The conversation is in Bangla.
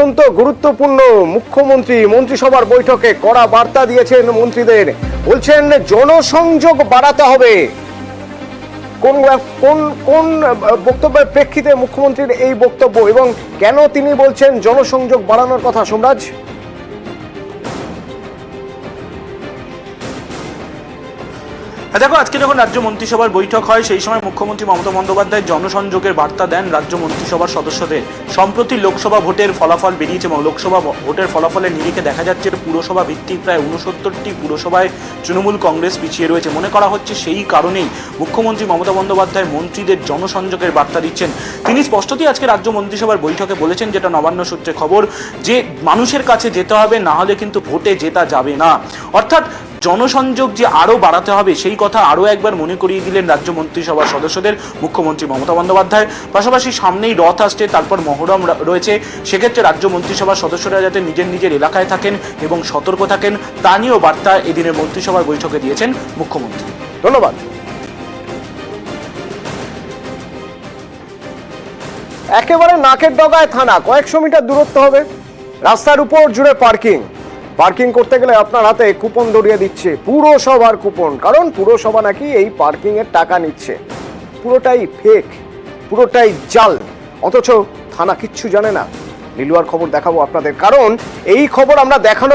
অত্যন্ত গুরুত্বপূর্ণ। মুখ্যমন্ত্রী মন্ত্রিসভার বৈঠকে কড়া বার্তা দিয়েছেন মন্ত্রীদের, বলছেন জনসংযোগ বাড়াতে হবে। কোন কোন কোন বক্তব্যের প্রেক্ষিতে মুখ্যমন্ত্রীর এই বক্তব্য এবং কেন তিনি বলছেন জনসংযোগ বাড়ানোর কথা? সোমরাজ, দেখো, আজকে যখন রাজ্য মন্ত্রিসভার বৈঠক হয় সেই সময় মুখ্যমন্ত্রী মমতা বন্দ্যোপাধ্যায় জনসংযোগের বার্তা দেন রাজ্য মন্ত্রিসভার সদস্যদের। সম্প্রতি লোকসভা ভোটের ফলাফল বেরিয়েছে এবং লোকসভা ভোটের ফলাফলের নিরিখে দেখা যাচ্ছে পুরসভা ভিত্তিক প্রায় 69টি পুরসভায় তৃণমূল কংগ্রেস পিছিয়ে রয়েছে। মনে করা হচ্ছে সেই কারণেই মুখ্যমন্ত্রী মমতা বন্দ্যোপাধ্যায় মন্ত্রীদের জনসংযোগের বার্তা দিচ্ছেন। তিনি স্পষ্টতই আজকে রাজ্য মন্ত্রিসভার বৈঠকে বলেছেন, যেটা নবান্ন সূত্রে খবর, যে মানুষের কাছে যেতে হবে, না হলে কিন্তু ভোটে জেতা যাবে না। অর্থাৎ জনসংযোগ যে আরো বাড়াতে হবে সেই কথা আরো একবার মনে করিয়ে দিলেন রাজ্য মন্ত্রিসভার সদস্যদের মুখ্যমন্ত্রী মমতা বন্দ্যোপাধ্যায়। পাশাপাশি সামনেই রথ আসছে, তারপর মহরম রয়েছে, সেক্ষেত্রে রাজ্য মন্ত্রিসভার সদস্যরা যাতে নিজের নিজের এলাকায় থাকেন এবং সতর্ক থাকেন তা নিয়েও বার্তা এদিনের মন্ত্রিসভার বৈঠকে দিয়েছেন মুখ্যমন্ত্রী। ধন্যবাদ। একেবারে নাকের ডগায় থানা, কয়েকশো মিটার দূরত্ব হবে, রাস্তার উপর জুড়ে পার্কিং করতে গেলে আপনার হাতে কুপন ধরিয়ে দিচ্ছে, পুরসভার কুপন। কারণ পুরসভা নাকি এই পার্কিং এর টাকা নিচ্ছে। পুরোটাই ফেক, পুরোটাই জাল, অথচ থানা কিচ্ছু জানে না। লিলুয়ার খবর দেখাবো আপনাদের, কারণ এই খবর আমরা দেখানো